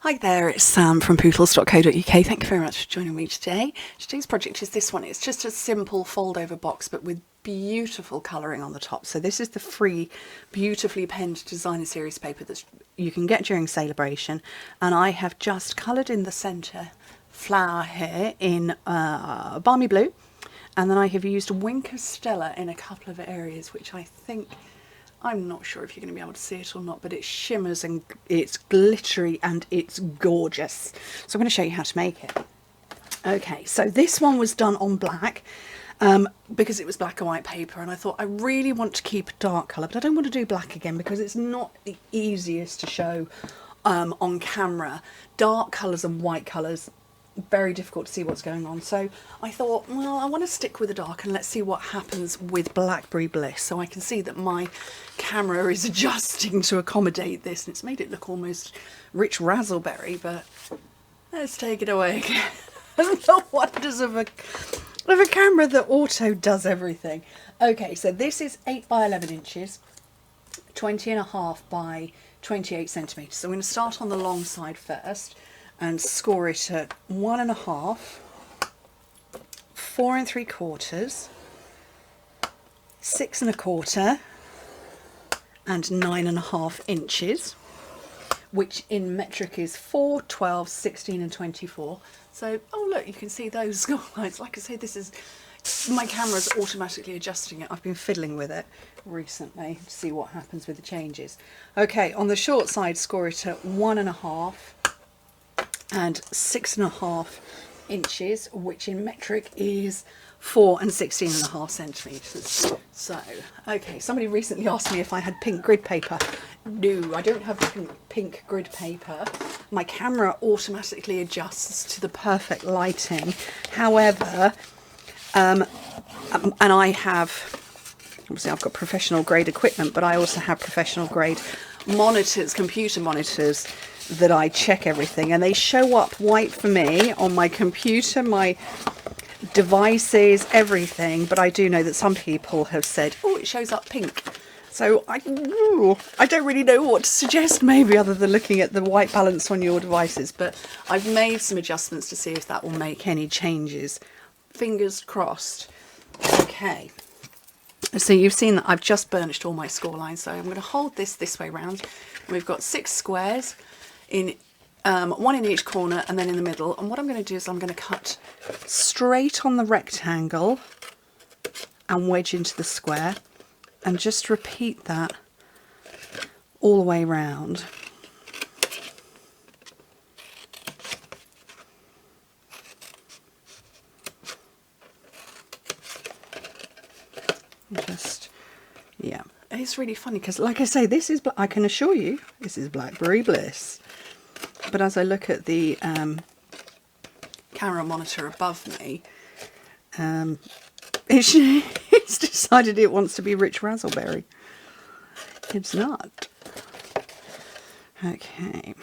Hi there, it's Sam from Pootles.co.uk. Thank you very much for joining me today. Today's project is this one. It's just a simple fold-over box, but with beautiful colouring on the top. So this is the free, beautifully penned designer series paper that you can get during Celebration. And I have just coloured in the centre flower here in balmy blue. And then I have used Winker Stella in a couple of areas, which I think... I'm not sure if you're going to be able to see it or not, but it shimmers and it's glittery and it's gorgeous. So I'm going to show you how to make it. Okay, so this one was done on black because it was black and white paper, and I thought I really want to keep a dark colour, but I don't want to do black again because it's not the easiest to show on camera. Dark colours and white colours, very difficult to see what's going on. So I thought, well, I want to stick with the dark and let's see what happens with Blackberry Bliss. So I can see that my camera is adjusting to accommodate this, and it's made it look almost rich razzleberry, but let's take it away again. The wonders of a camera that auto does everything. Okay, so this is 8 by 11 inches, 20.5 by 28 centimetres. So I'm going to start on the long side first and score it at 1.5, 4 3/4, 6 1/4, and 9.5 inches, which in metric is 4, 12, 16 and 24. So, oh look, you can see those score lines. Like I say, this is, my camera's automatically adjusting it. I've been fiddling with it recently to see what happens with the changes. Okay, on the short side, score it at 1.5 and 6.5 inches, which in metric is 4 and 16.5 centimetres. So, okay, somebody recently asked me if I had pink grid paper. No, I don't have pink grid paper. My camera automatically adjusts to the perfect lighting. However, and I have, obviously I've got professional grade equipment, but I also have professional grade monitors, computer monitors, that I check everything, and they show up white for me on my computer, my devices, everything, but I do know that some people have said, oh, it shows up pink. So I don't really know what to suggest, maybe, other than looking at the white balance on your devices, but I've made some adjustments to see if that will make any changes. Fingers crossed. Okay, so you've seen that I've just burnished all my score lines, so I'm going to hold this way round. We've got 6 squares in one in each corner and then in the middle, and what I'm going to do is I'm going to cut straight on the rectangle and wedge into the square, and just repeat that all the way round. Just, yeah, it's really funny because, like I say, this is, I can assure you, this is Blackberry Bliss. But as I look at the camera monitor above me, it's decided it wants to be rich razzleberry. It's not. Okay.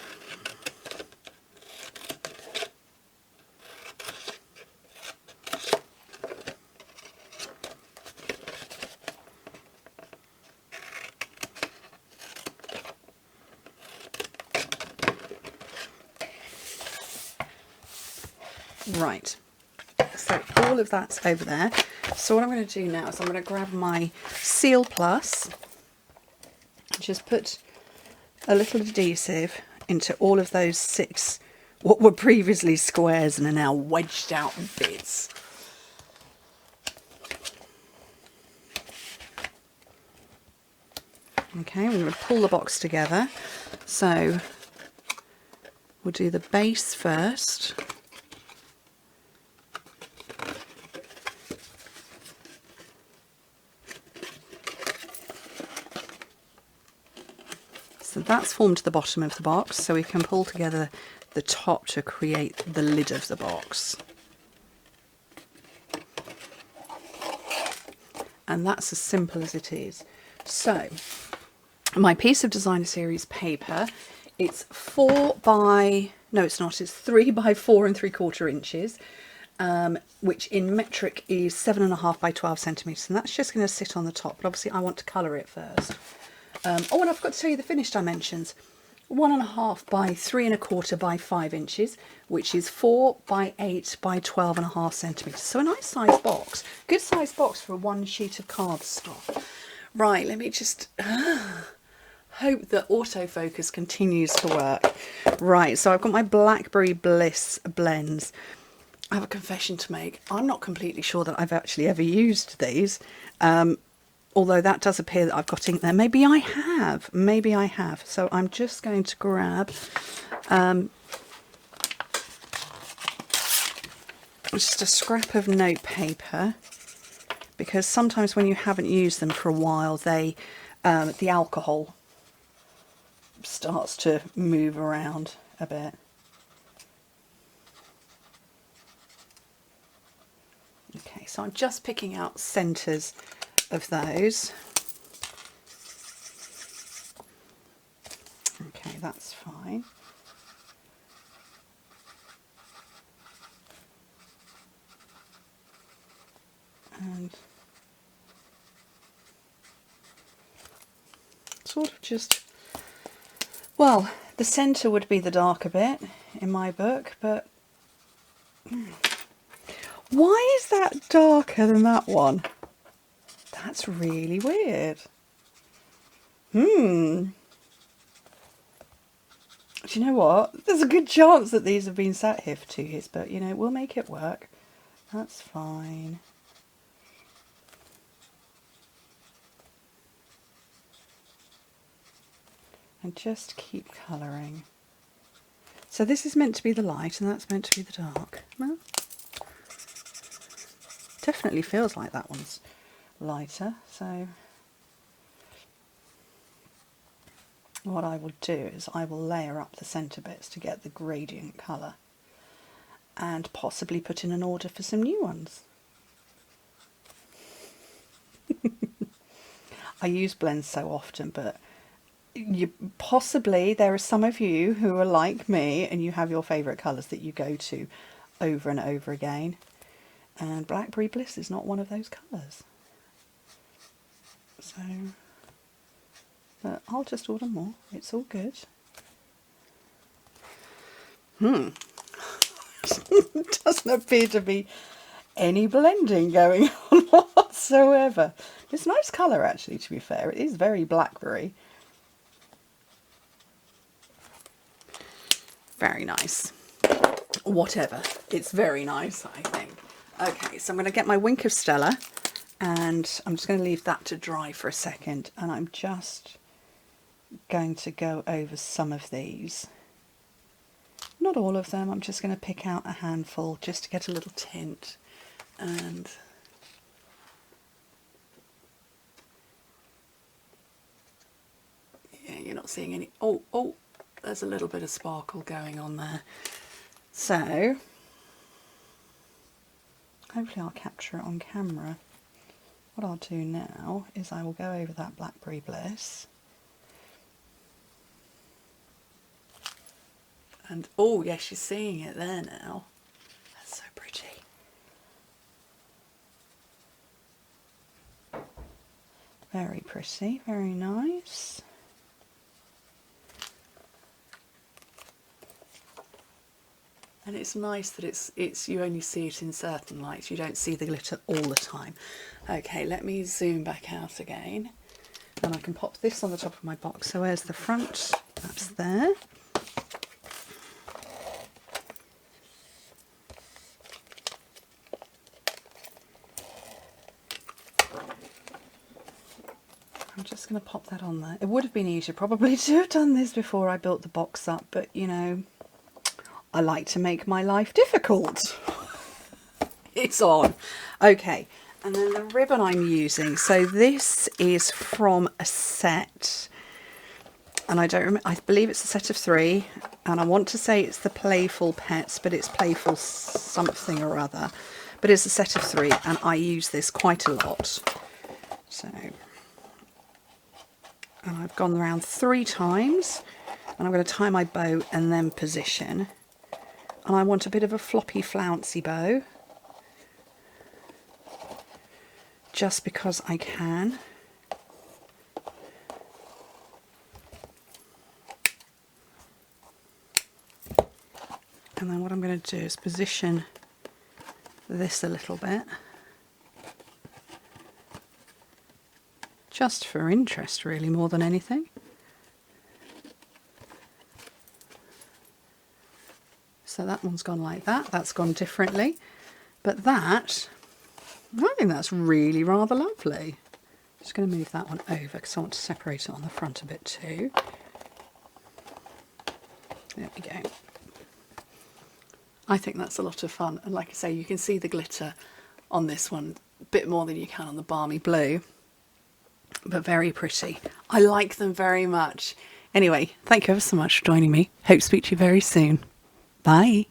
Right, so all of that's over there. So what I'm going to do now is I'm going to grab my Seal Plus, just put a little adhesive into all of those 6 what were previously squares and are now wedged out bits. Okay, we're going to pull the box together. So we'll do the base first. So that's formed the bottom of the box, so we can pull together the top to create the lid of the box. And that's as simple as it is. So, my piece of designer series paper, it's 4 by, no it's not, it's 3 by 4 3/4 inches, which in metric is 7.5 by 12 centimetres, and that's just going to sit on the top, but obviously I want to colour it first. Oh, and I forgot to tell you the finished dimensions. 1.5 by 3.25 by 5 inches, which is 4 by 8 by 12.5 centimetres. So a nice size box, good size box for one sheet of cardstock. Right, let me just hope that autofocus continues to work. Right, so I've got my Blackberry Bliss blends. I have a confession to make. I'm not completely sure that I've actually ever used these. Although that does appear that I've got ink there. Maybe I have. Maybe I have. So I'm just going to grab just a scrap of note paper, because sometimes when you haven't used them for a while, they the alcohol starts to move around a bit. Okay, so I'm just picking out centres of those. Okay, that's fine. And sort of just, well, the centre would be the darker bit in my book, but why is that darker than that one? That's really weird. Do you know what? There's a good chance that these have been sat here for 2 years, but you know, we'll make it work. That's fine. And just keep colouring. So this is meant to be the light and that's meant to be the dark. Well, definitely feels like that one's lighter. So what I will do is I will layer up the centre bits to get the gradient colour and possibly put in an order for some new ones. I use blends so often, but possibly there are some of you who are like me and you have your favourite colours that you go to over and over again, and Blackberry Bliss is not one of those colours. So, but I'll just order more, it's all good. Doesn't appear to be any blending going on whatsoever. It's a nice colour actually, to be fair. It is very blackberry. Very nice. Whatever. It's very nice, I think. Okay, so I'm going to get my Wink of Stella and I'm just going to leave that to dry for a second, and I'm just going to go over some of these. Not all of them, I'm just going to pick out a handful just to get a little tint. And yeah, you're not seeing any. Oh, there's a little bit of sparkle going on there. So hopefully I'll capture it on camera. What I'll do now is I will go over that Blackberry Bliss. And oh yes, you're seeing it there now. That's so pretty. Very pretty, very nice. And it's nice that it's you only see it in certain lights. You don't see the glitter all the time. Okay, let me zoom back out again. And I can pop this on the top of my box. So where's the front? That's there. I'm just going to pop that on there. It would have been easier probably to have done this before I built the box up, but you know, I like to make my life difficult. It's on. Okay, and then the ribbon I'm using. So this is from a set, and I don't remember, I believe it's a set of 3, and I want to say it's the Playful Pets, but it's Playful something or other. But it's a set of 3, and I use this quite a lot. So, and I've gone around 3 times, and I'm going to tie my bow and then position. And I want a bit of a floppy, flouncy bow, just because I can. And then what I'm going to do is position this a little bit, just for interest really, more than anything. So that one's gone like that, that's gone differently, but that, I think that's really rather lovely. Just going to move that one over because I want to separate it on the front a bit too. There we go. I think that's a lot of fun, and like I say, you can see the glitter on this one a bit more than you can on the balmy blue, but very pretty. I like them very much. Anyway, thank you ever so much for joining me. Hope to speak to you very soon. Bye.